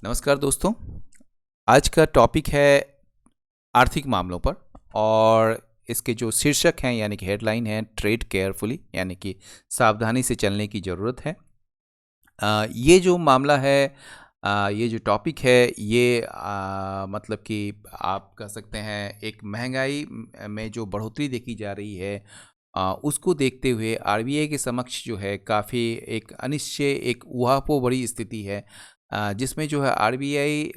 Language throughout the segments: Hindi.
नमस्कार दोस्तों। आज का टॉपिक है आर्थिक मामलों पर और इसके जो शीर्षक हैं यानी कि हेडलाइन है ट्रेड केयरफुली यानी कि सावधानी से चलने की ज़रूरत है। ये जो मामला है ये जो टॉपिक है ये मतलब कि आप कह सकते हैं एक महंगाई में जो बढ़ोतरी देखी जा रही है उसको देखते हुए आरबीआई के समक्ष जो है काफ़ी एक अनिश्चय एक ऊहापोह बड़ी स्थिति है जिसमें जो है आरबीआई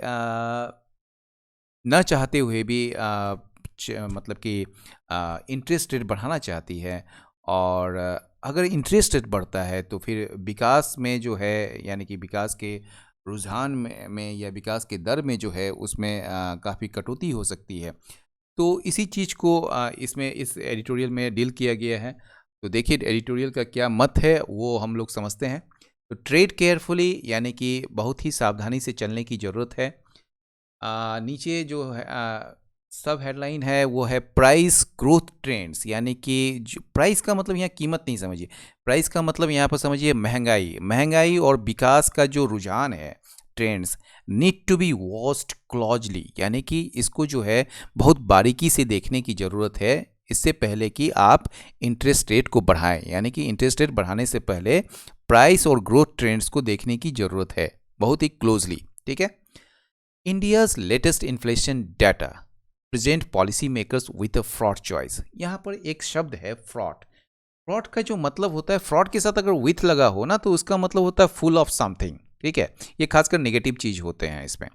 न चाहते हुए भी मतलब कि इंटरेस्ट रेट बढ़ाना चाहती है और अगर इंटरेस्ट रेट बढ़ता है तो फिर विकास में जो है यानी कि विकास के रुझान में या विकास के दर में जो है उसमें काफ़ी कटौती हो सकती है। तो इसी चीज़ को इसमें इस एडिटोरियल में डील किया गया है। तो देखिए एडिटोरियल का क्या मत है वो हम लोग समझते हैं। तो ट्रेड केयरफुली यानी कि बहुत ही सावधानी से चलने की ज़रूरत है। नीचे जो है सब हेडलाइन है वो है प्राइस ग्रोथ ट्रेंड्स यानी कि प्राइस का मतलब यहाँ कीमत नहीं समझिए, प्राइस का मतलब यहाँ पर समझिए महंगाई और विकास का जो रुझान है trends need to be watched closely यानी कि इसको जो है बहुत बारीकी से देखने की ज़रूरत है इससे पहले कि आप इंटरेस्ट रेट को बढ़ाएं। यानी कि इंटरेस्ट रेट बढ़ाने से पहले प्राइस और ग्रोथ ट्रेंड्स को देखने की ज़रूरत है बहुत ही क्लोजली। ठीक है। India's latest inflation data present policy makers with a fraud choice. यहाँ पर एक शब्द है फ्रॉड। फ्रॉड का जो मतलब होता है, फ्रॉड के साथ अगर विथ लगा हो ना तो उसका मतलब होता है फुल ऑफ समथिंग। ठीक है, ये खासकर नेगेटिव चीज होते हैं इसमें।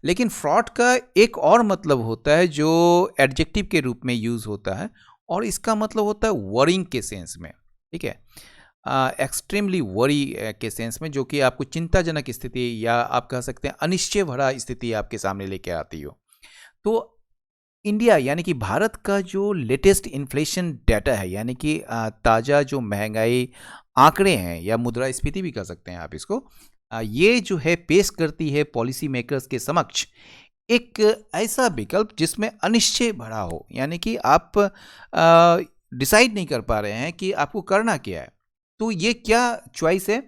लेकिन फ्रॉड का एक और मतलब होता है जो एडजेक्टिव के रूप में यूज होता है और इसका मतलब होता है वरिंग के सेंस में। ठीक है, एक्सट्रीमली वरी के सेंस में, जो कि आपको चिंताजनक स्थिति या आप कह सकते हैं अनिश्चय भरा स्थिति आपके सामने लेके आती हो। तो इंडिया यानी कि भारत का जो लेटेस्ट इन्फ्लेशन डाटा है यानी कि ताज़ा जो महंगाई आंकड़े हैं या मुद्रास्फीति भी कह सकते हैं आप इसको, ये जो है पेश करती है पॉलिसी मेकर्स के समक्ष एक ऐसा विकल्प जिसमें अनिश्चय भरा हो। यानी कि आप डिसाइड नहीं कर पा रहे हैं कि आपको करना क्या है। तो ये क्या चॉइस है?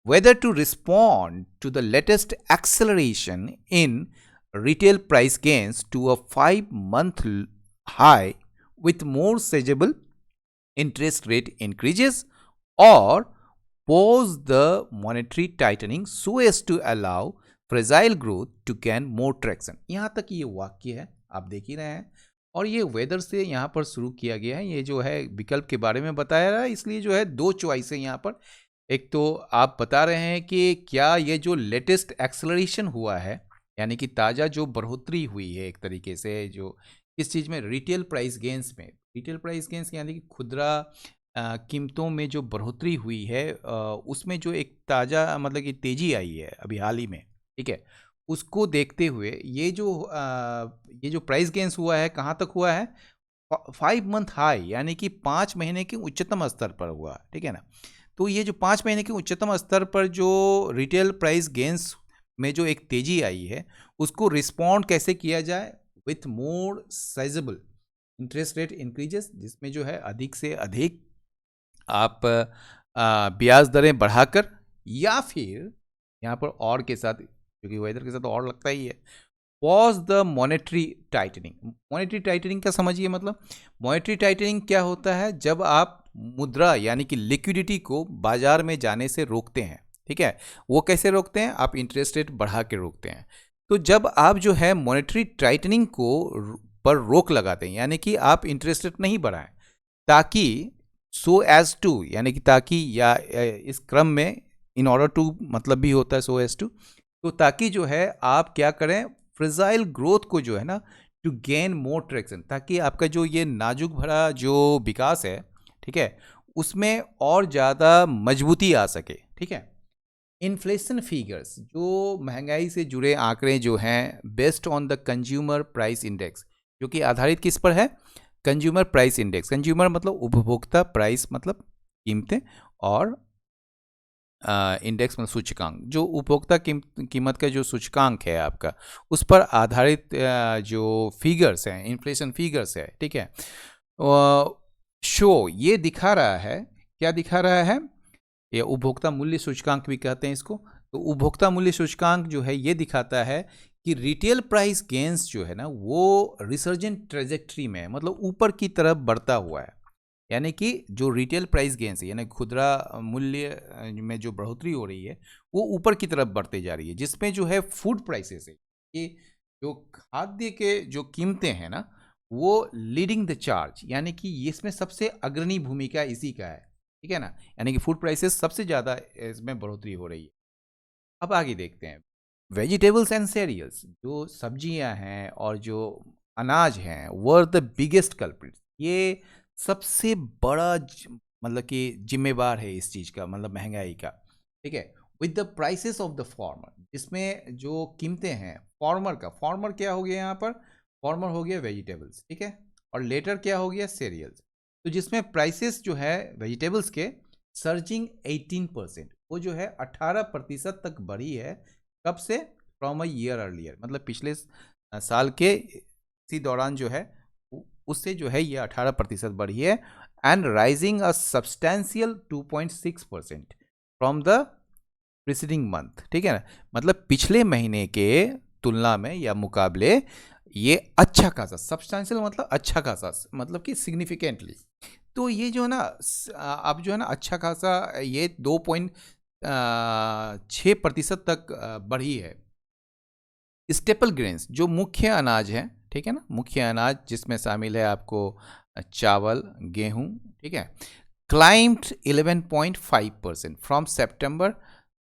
Whether to respond to the latest acceleration in retail price gains to a 5-month high with more sizable interest rate increases or pause the monetary tightening so as to allow fragile growth to gain more traction। यहाँ तक ये वाक्य है, आप देख ही रहे हैं। और ये वेदर से यहाँ पर शुरू किया गया है। ये जो है विकल्प के बारे में बताया रहा है, इसलिए जो है दो चॉइस है यहाँ पर। एक तो आप बता रहे हैं कि क्या ये जो लेटेस्ट एक्सेलरेशन हुआ है यानी कि ताज़ा जो बढ़ोतरी हुई है एक तरीके से जो किस चीज़ में, रिटेल प्राइस गेंस में। रिटेल प्राइस गेंस यानी कि खुदरा कीमतों में जो बढ़ोतरी हुई है उसमें जो एक ताज़ा मतलब कि तेज़ी आई है अभी हाल ही में। ठीक है, उसको देखते हुए ये जो प्राइस गेंस हुआ है कहाँ तक हुआ है? 5 मंथ हाई यानी कि 5 महीने के उच्चतम स्तर पर हुआ। ठीक है ना। तो ये जो 5 महीने के उच्चतम स्तर पर जो रिटेल प्राइस गेंस में जो एक तेजी आई है उसको रिस्पॉन्ड कैसे किया जाए? With more sizeable interest rate increases, जिसमें जो है अधिक से अधिक आप ब्याज दरें बढ़ाकर या फिर यहाँ पर और के साथ, क्योंकि वेदर के साथ और लगता ही है, pause the monetary tightening. Monetary tightening का समझिए मतलब, मॉनेटरी टाइटनिंग क्या होता है? जब आप मुद्रा यानी कि लिक्विडिटी को बाजार में जाने से रोकते हैं। ठीक है, वो कैसे रोकते हैं? आप इंटरेस्ट रेट बढ़ा के रोकते हैं। तो जब आप जो है मॉनेटरी टाइटनिंग को पर रोक लगाते हैं यानी कि आप इंटरेस्ट रेट नहीं बढ़ाएं ताकि सो एज टू यानी कि ताकि या इस क्रम में इन ऑर्डर टू मतलब भी होता है सो एज टू, तो ताकि जो है आप क्या करें, फ्रेजाइल ग्रोथ को जो है ना टू गेन मोर ट्रैक्शन, ताकि आपका जो ये नाजुक भरा जो विकास है, ठीक है, उसमें और ज़्यादा मजबूती आ सके। ठीक है, इन्फ्लेशन फिगर्स जो महंगाई से जुड़े आंकड़े जो हैं based on the consumer price index, जो कि आधारित किस पर है? Consumer price index. कंज्यूमर मतलब उपभोक्ता, प्राइस मतलब कीमतें, और इंडेक्स मतलब सूचकांक। जो उपभोक्ता कीमत का जो सूचकांक है आपका, उस पर आधारित जो फिगर्स हैं, इन्फ्लेशन फिगर्स है। ठीक है, शो ये दिखा रहा है, क्या दिखा रहा है? ये उपभोक्ता मूल्य सूचकांक भी कहते हैं इसको। तो उपभोक्ता मूल्य सूचकांक जो है ये दिखाता है कि रिटेल प्राइस गेन्स जो है ना वो रिसर्जेंट ट्रेजेक्ट्री में है, मतलब ऊपर की तरफ बढ़ता हुआ है। यानी कि जो रिटेल प्राइस गेन्स है यानी खुदरा मूल्य में जो बढ़ोतरी हो रही है वो ऊपर की तरफ बढ़ते जा रही है, जिसमें जो है फूड प्राइसेस है, कि जो खाद्य के जो कीमतें हैं ना वो लीडिंग द चार्ज, यानी कि इसमें सबसे अग्रणी भूमिका इसी का है, ठीक है ना। यानी कि फूड प्राइसेस सबसे ज़्यादा इसमें बढ़ोतरी हो रही है। अब आगे देखते हैं, वेजिटेबल्स एंड सीरियल्स, जो सब्जियां हैं और जो अनाज हैं वर द बिगेस्ट कल्प्रिट। ये सबसे बड़ा मतलब कि जिम्मेवार है इस चीज़ का, मतलब महंगाई का, ठीक है। With the prices of the farmer, जिसमें जो कीमतें हैं फार्मर का, फार्मर क्या हो गया यहाँ पर, फार्मर हो गया वेजिटेबल्स, ठीक है, और लेटर क्या हो गया सीरियल्स। तो जिसमें प्राइसेस जो है वेजिटेबल्स के सर्जिंग 18%, वो जो है 18% तक बढ़ी है। कब से, फ्रॉम अ ईयर अर्लियर, मतलब पिछले साल के इसी दौरान जो है उससे जो है ये 18% बढ़ी है। And rising a substantial 2.6% from the preceding month, ठीक है ना। मतलब पिछले महीने के तुलना में या मुकाबले ये अच्छा खासा, सब्सटेंशियल मतलब अच्छा खासा, मतलब कि सिग्निफिकेंटली। तो ये जो है ना अब जो है ना अच्छा खासा ये 2.6% तक बढ़ी है। स्टेपल ग्रेन्स, जो मुख्य अनाज है, ठीक है ना, मुख्य अनाज जिसमें शामिल है आपको चावल, गेहूं, ठीक है, क्लाइम्ड 11.5% फ्रॉम सितंबर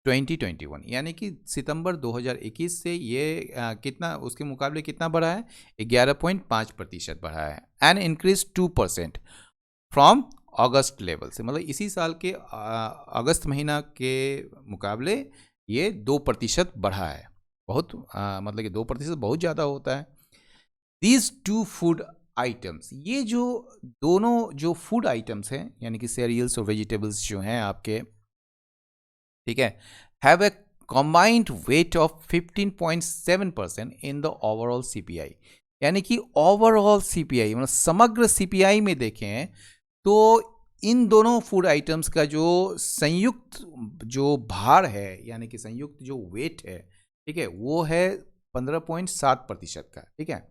2021, यानी कि सितंबर 2021 से ये कितना उसके मुकाबले कितना बढ़ा है, 11.5% बढ़ा है। And increase 2% from August level से, मतलब इसी साल के अगस्त महीना के मुकाबले ये 2% बढ़ा है। बहुत मतलब कि 2% बहुत ज़्यादा होता है। दीज टू फूड आइटम्स, ये जो दोनों जो फूड आइटम्स हैं यानी कि सीरियल्स और वेजिटेबल्स जो हैं आपके, ठीक है, have a combined weight of 15.7% in the overall CPI. यानी कि ओवरऑल सीपीआई मतलब समग्र सीपीआई में देखें तो इन दोनों फूड आइटम्स का जो संयुक्त जो भार है यानी कि संयुक्त जो वेट है, ठीक है, वो है 15.7% का, ठीक है।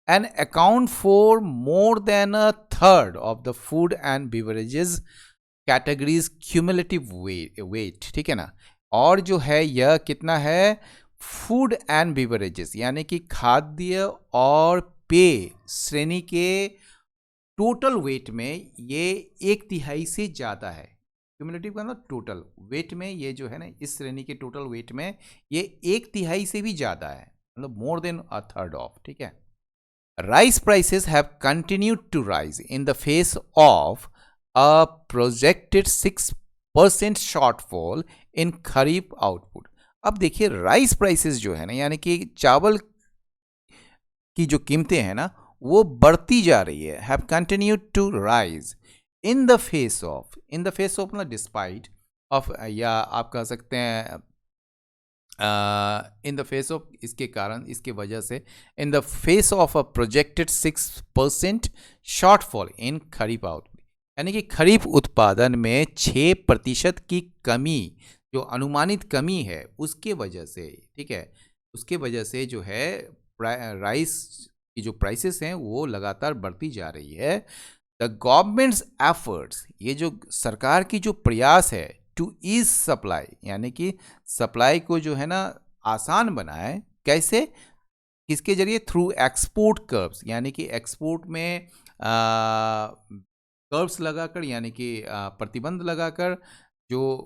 And account for more than a third of the food and beverages categories cumulative weight, ठीक है ना। और जो है यह कितना है, फूड एंड बिवरेजेस यानी कि खाद्य और पेय श्रेणी के टोटल वेट में ये 1/3 से ज़्यादा है। क्यूमुलेटिव का मतलब टोटल वेट में ये जो है ना इस श्रेणी के टोटल वेट में ये 1/3 से भी ज़्यादा है, मतलब मोर देन अ थर्ड ऑफ, ठीक है। Rice prices have continued to rise in the face of a projected 6% shortfall in kharif output. अब देखिए राइस प्राइसेस जो है ना यानी कि चावल की जो कीमतें हैं ना वो बढ़ती जा रही है, have continued to rise in the face of, in the face of मतलब डिस्पाइट ऑफ, या आप कह सकते हैं इन द फेस ऑफ, इसके कारण इसके वजह से, इन the face of a projected 6% shortfall in kharif output, यानी कि खरीफ उत्पादन में 6% की कमी, जो अनुमानित कमी है उसके वजह से, ठीक है, उसके वजह से जो है राइस की जो प्राइसेस हैं वो लगातार बढ़ती जा रही है। द गवर्नमेंट्स एफर्ट्स, ये जो सरकार की जो प्रयास है टू ईज सप्लाई, यानी कि सप्लाई को जो है ना आसान बनाए, कैसे, किसके जरिए, थ्रू एक्सपोर्ट कर्व्स, यानी कि एक्सपोर्ट में कर्व्स लगाकर यानी कि प्रतिबंध लगाकर, जो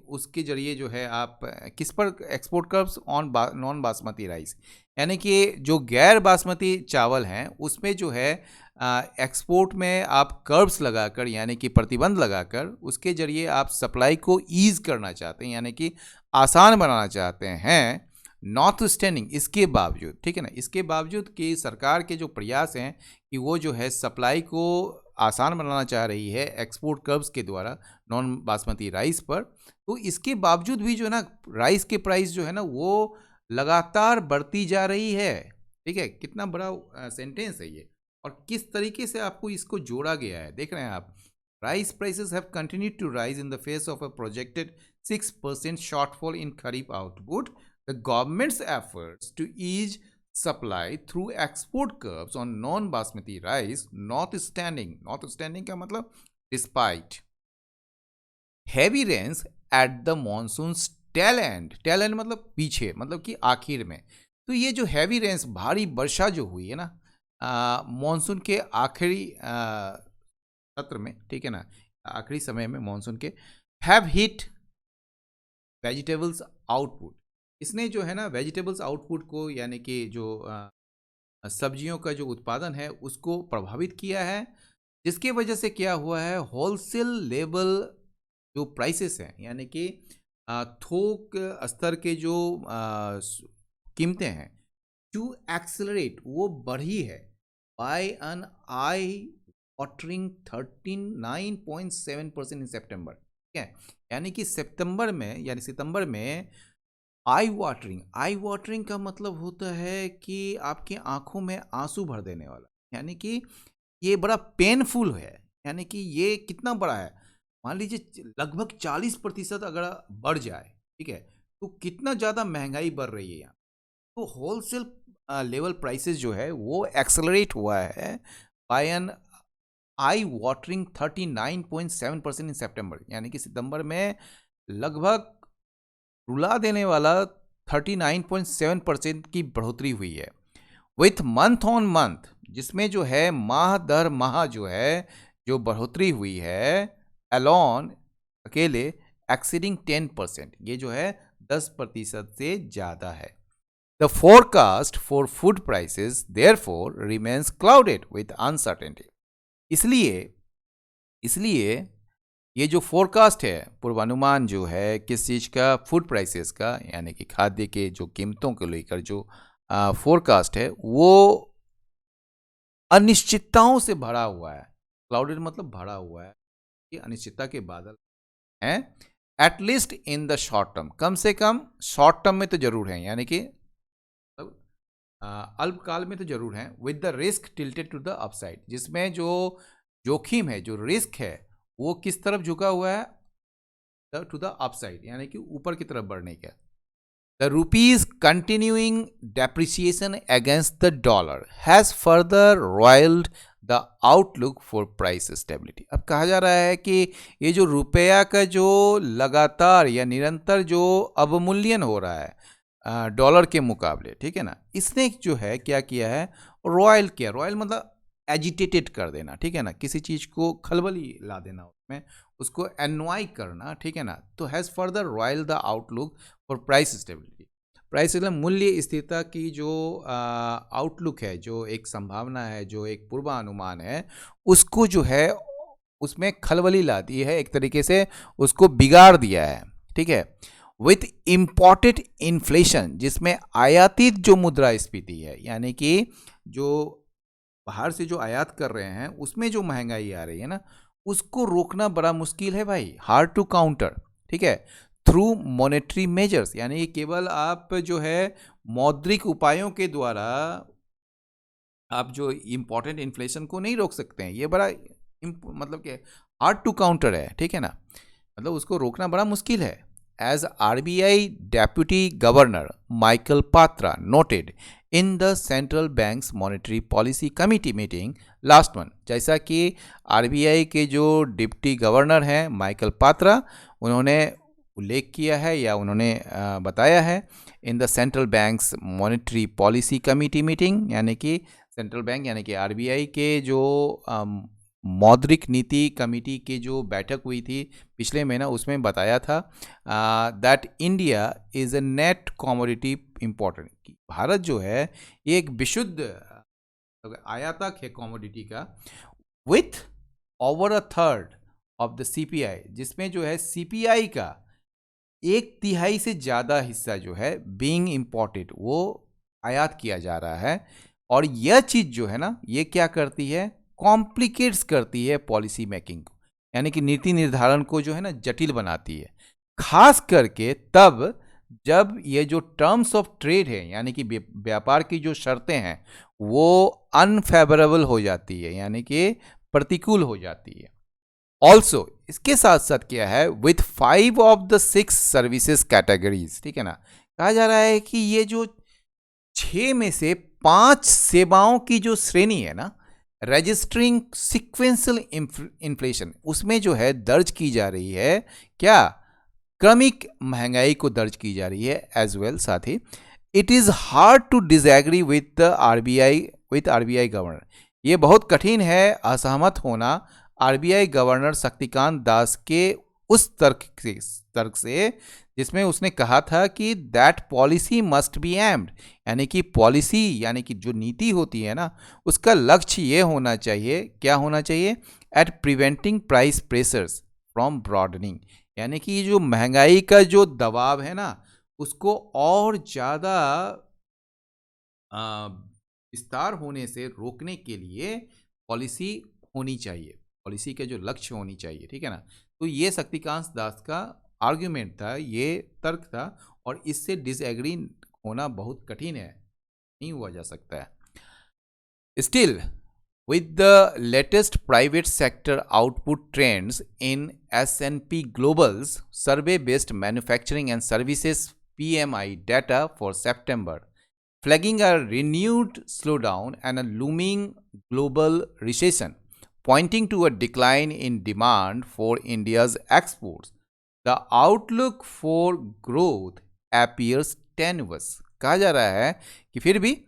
उसके जरिए जो है आप किस पर export curves on non basmati rice, यानी कि जो गैर बासमती चावल हैं उसमें जो है एक्सपोर्ट में आप कर्व्स लगाकर यानी कि प्रतिबंध लगाकर उसके जरिए आप सप्लाई को ईज करना चाहते हैं, यानी कि आसान बनाना चाहते हैं। नॉट स्टैंडिंग, इसके बावजूद, ठीक है ना, इसके बावजूद कि सरकार के जो प्रयास हैं कि वो जो है सप्लाई को आसान बनाना चाह रही है एक्सपोर्ट कर्व्स के द्वारा नॉन बासमती राइस पर, तो इसके बावजूद भी जो है ना राइस के प्राइस जो है ना वो लगातार बढ़ती जा रही है, ठीक है। कितना बड़ा सेंटेंस है ये, और किस तरीके से आपको इसको जोड़ा गया है, देख रहे हैं आप। Rice prices have continued to rise in the face of a projected 6% shortfall in Kharif output. The government's efforts to ease supply through export curbs on non-basmati rice, notwithstanding का मतलब despite heavy rains at the monsoon's tail end मतलब पीछे, मतलब कि आखिर में। तो ये जो हैवी रेन्स, भारी वर्षा जो हुई है ना मॉनसून के आखिरी सत्र में, ठीक है ना, आखिरी समय में मॉनसून के, हैव हिट वेजिटेबल्स आउटपुट। इसने जो है ना वेजिटेबल्स आउटपुट को, यानी कि जो सब्जियों का जो उत्पादन है उसको प्रभावित किया है, जिसकी वजह से क्या हुआ है, होलसेल लेवल जो प्राइसेस हैं, यानी कि थोक स्तर के जो कीमतें हैं, टू एक्सेलरेट, वो बढ़ी है बाय एन आई वॉटरिंग 39.7% इन सितंबर, ठीक है। यानी कि सितंबर में आई वाटरिंग का मतलब होता है कि आपकी आंखों में आंसू भर देने वाला, यानी कि ये बड़ा पेनफुल है। यानी कि ये कितना बड़ा है, मान लीजिए लगभग 40% अगर बढ़ जाए, ठीक है, तो कितना ज़्यादा महंगाई बढ़ रही है यहाँ। तो होलसेल लेवल प्राइसेस जो है वो एक्सेलरेट हुआ है बाय एन आई वाटरिंग 39.7% इन सितंबर, यानी कि सितंबर में लगभग रुला देने वाला 39.7% की बढ़ोतरी हुई है। विथ मंथ ऑन मंथ, जिसमें जो है माह दर माह जो है जो बढ़ोतरी हुई है, अलोन अकेले एक्सीडिंग 10%, ये जो है 10% से ज़्यादा है। The forecast for food prices therefore remains clouded with uncertainty. इसलिए ये जो फोरकास्ट है, पूर्वानुमान जो है किस चीज़ का, फूड प्राइसेस का, यानी कि खाद्य के जो कीमतों को लेकर जो फोरकास्ट है वो अनिश्चितताओं से भरा हुआ है। क्लाउडेड मतलब भरा हुआ है, ये अनिश्चितता के बादल हैं। At least in the short term, कम से कम शॉर्ट टर्म में तो जरूर है, यानी कि अल्पकाल में तो जरूर हैं। With the risk tilted to the upside, जिसमें जो जोखिम है, जो रिस्क है, वो किस तरफ झुका हुआ है, टू द अपसाइड, यानी कि ऊपर की तरफ बढ़ने का। The rupee's continuing depreciation against the dollar has further roiled the outlook for price stability. अब कहा जा रहा है कि ये जो रुपया का जो लगातार या निरंतर जो अवमूल्यन हो रहा है डॉलर के मुकाबले, ठीक है ना, इसने जो है क्या किया है, रॉयल किया। रॉयल मतलब एजिटेटेड कर देना, ठीक है ना, किसी चीज़ को खलबली ला देना, उसमें उसको एनवाई करना, ठीक है ना। तो has further royal the outlook for price stability. Price मतलब मूल्य स्थिरता की जो आउटलुक है, जो एक संभावना है, जो एक पूर्वानुमान है, उसको जो है उसमें खलबली ला दी है, एक तरीके से उसको बिगाड़ दिया है, ठीक है। विथ इम्पोर्टेड इन्फ्लेशन, जिसमें आयातित जो मुद्रास्फीति है, यानी कि जो बाहर से जो आयात कर रहे हैं उसमें जो महंगाई आ रही है ना, उसको रोकना बड़ा मुश्किल है भाई, हार्ड टू काउंटर, ठीक है। थ्रू मॉनेटरी मेजर्स, यानी केवल आप जो है मौद्रिक उपायों के द्वारा आप जो इम्पोर्टेंट इन्फ्लेशन को नहीं रोक सकते हैं, ये बड़ा मतलब कि हार्ड टू काउंटर है, ठीक है ना, मतलब उसको रोकना बड़ा मुश्किल है। As RBI Deputy Governor Michael Patra noted in the Central Bank's Monetary Policy Committee meeting last month, जैसा कि RBI के जो डिप्टी गवर्नर हैं माइकल पात्रा, उन्होंने उल्लेख किया है या उन्होंने बताया है, in the central banks monetary policy committee meeting, यानी कि सेंट्रल बैंक यानी कि RBI के जो मौद्रिक नीति कमेटी की जो बैठक हुई थी पिछले महीना, उसमें बताया था that India is a net commodity important, Bharat जो है ये एक विशुद्ध आयातक है कमोडिटी का, with over a third of the CPI, जिसमें जो है CPI का 1/3 से ज़्यादा हिस्सा जो है बीइंग इम्पोर्टेड, वो आयात किया जा रहा है। और यह चीज़ जो है ना, ये क्या करती है, कॉम्प्लिकेट्स करती है पॉलिसी मेकिंग को, यानी कि नीति निर्धारण को जो है ना जटिल बनाती है, खास करके तब जब ये जो टर्म्स ऑफ ट्रेड है, यानी कि व्यापार की जो शर्तें हैं, वो अनफेवरेबल हो जाती है, यानी कि प्रतिकूल हो जाती है। ऑल्सो इसके साथ साथ क्या है, with 5 of the 6 services categories, ठीक है ना, कहा जा रहा है कि ये जो 6 में से 5 सेवाओं की जो श्रेणी है ना, रजिस्टरिंग सिक्वेंशियल इन्फ्लेशन, उसमें जो है दर्ज की जा रही है क्या, क्रमिक महंगाई को दर्ज की जा रही है एज वेल। साथ ही it is hard to disagree with RBI governor, ये बहुत कठिन है असहमत होना आरबीआई गवर्नर शक्तिकांत दास के उस तर्क से जिसमें उसने कहा था कि that policy must be aimed, यानी कि पॉलिसी यानी कि जो नीति होती है ना, उसका लक्ष्य ये होना चाहिए, क्या होना चाहिए, at preventing price pressures from broadening, यानी कि जो महंगाई का जो दबाव है ना, उसको और ज़्यादा विस्तार होने से रोकने के लिए पॉलिसी होनी चाहिए, पॉलिसी का जो लक्ष्य होनी चाहिए, ठीक है ना। तो ये शक्तिकांत दास का आर्ग्यूमेंट था, ये तर्क था, और इससे डिसएग्री होना बहुत कठिन है, नहीं हुआ जा सकता है। Still with the latest private sector output trends in S&P Global's survey-based manufacturing and services PMI data for September, flagging a renewed slowdown and a looming global recession, pointing to a decline in demand for India's exports. The outlook for growth appears tenuous. कहा जा रहा है कि फिर भी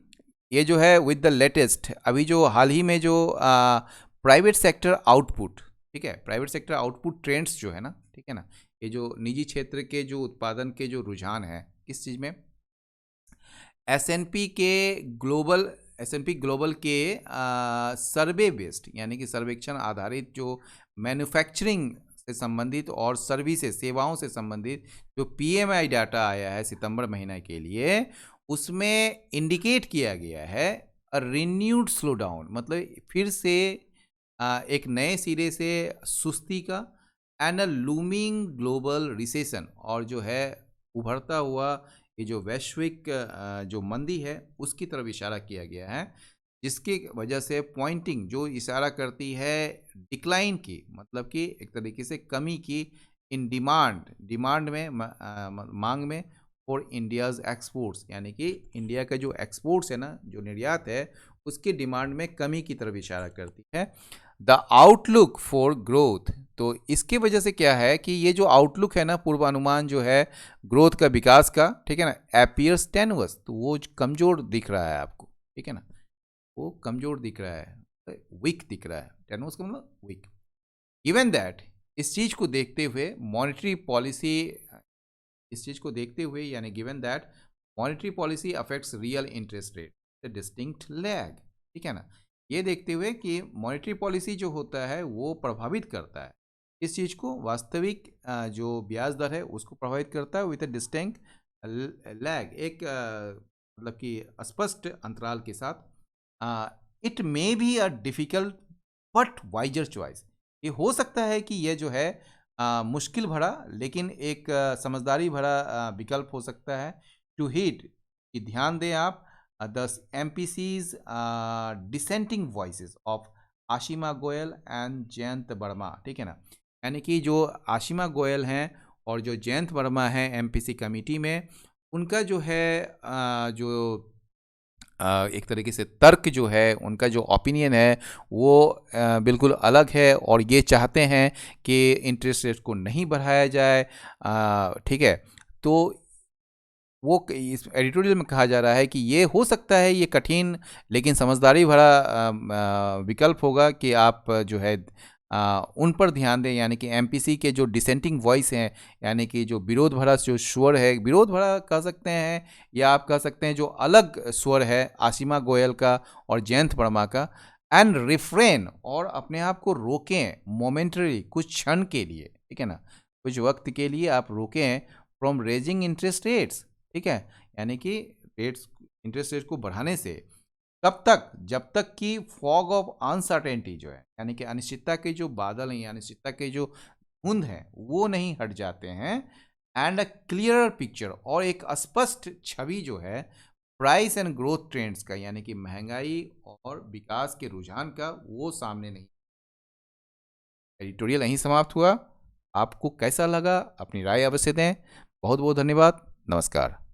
ये जो है विद द लेटेस्ट, अभी जो हाल ही में जो प्राइवेट सेक्टर आउटपुट, ठीक है, प्राइवेट सेक्टर आउटपुट ट्रेंड्स जो है ना, ठीक है ना, ये जो निजी क्षेत्र के जो उत्पादन के जो रुझान है किस चीज़ में, एस एन पी ग्लोबल के सर्वे बेस्ड यानी कि सर्वेक्षण आधारित जो मैन्युफैक्चरिंग से संबंधित और सर्विसेज सेवाओं से संबंधित जो पीएमआई डाटा आया है सितंबर महीना के लिए, उसमें इंडिकेट किया गया है अ रिन्यूड स्लो डाउन, मतलब फिर से एक नए सिरे से सुस्ती का, and a looming global recession, और जो है उभरता हुआ ये जो वैश्विक जो मंदी है उसकी तरफ इशारा किया गया है, जिसकी वजह से पॉइंटिंग जो इशारा करती है डिक्लाइन की, मतलब कि एक तरीके से कमी की, इन डिमांड में मांग में, फॉर इंडियाज़ एक्सपोर्ट्स, यानी कि इंडिया का जो एक्सपोर्ट्स है ना, जो निर्यात है, उसकी डिमांड में कमी की तरफ इशारा करती है। द आउटलुक फॉर ग्रोथ, तो इसकी वजह से क्या है कि ये जो आउटलुक है ना, पूर्वानुमान जो है ग्रोथ का, विकास का, ठीक है ना, एपियर्स टेनुअस, तो वो कमज़ोर दिख रहा है आपको, ठीक है ना, वो कमज़ोर दिख रहा है, वीक दिख रहा है, टेनुअस का मतलब वीक। इवन दैट, इस चीज़ को देखते हुए मॉनेटरी पॉलिसी, इस चीज़ को देखते हुए यानी given that monetary policy affects real interest rate distinct lag, ठीक है ना, ये देखते हुए कि मॉनेटरी पॉलिसी जो होता है वो प्रभावित करता है इस चीज़ को, वास्तविक जो ब्याज दर है उसको प्रभावित करता है विद अ डिस्टिंक्ट लैग, एक मतलब कि स्पष्ट अंतराल के साथ। It may be a difficult but wiser choice, ये हो सकता है कि ये जो है मुश्किल भरा लेकिन एक समझदारी भरा विकल्प हो सकता है। टू हीट, कि ध्यान दें आप the M P Cs dissenting voice of Ashima Goyal and Jayant Verma, ठीक है ना, यानी कि जो आशिमा गोयल हैं और जो जयंत वर्मा हैं एमपीसी कमेटी में, उनका जो है जो एक तरीके से तर्क जो है, उनका जो ओपिनियन है वो बिल्कुल अलग है, और ये चाहते हैं कि इंटरेस्ट रेट को नहीं बढ़ाया जाए, ठीक है। तो वो इस एडिटोरियल में कहा जा रहा है कि ये हो सकता है ये कठिन लेकिन समझदारी भरा विकल्प होगा कि आप जो है उन पर ध्यान दें, यानी कि एमपीसी के जो डिसेंटिंग वॉइस हैं, यानी कि जो विरोध भरा जो स्वर है, विरोध भरा कह सकते हैं, या आप कह सकते हैं जो अलग स्वर है आशिमा गोयल का और जयंत वर्मा का, एंड रिफ्रेन, और अपने आप को रोकें मोमेंटरी, कुछ क्षण के लिए, ठीक है ना, कुछ वक्त के लिए आप रोकें फ्रॉम रेजिंग इंटरेस्ट रेट्स, ठीक है, यानी कि इंटरेस्ट रेट को बढ़ाने से, कब तक, जब तक कि फॉग ऑफ अनसर्टेनिटी जो है, यानी कि अनिश्चितता के जो बादल हैं, अनिश्चितता के जो धुंध हैं वो नहीं हट जाते हैं, एंड अ क्लियर पिक्चर, और एक स्पष्ट छवि जो है प्राइस एंड ग्रोथ ट्रेंड्स का, यानी कि महंगाई और विकास के रुझान का, वो सामने नहीं एडिटोरियल यहीं समाप्त हुआ। आपको कैसा लगा अपनी राय अवश्य दें। बहुत बहुत धन्यवाद। नमस्कार।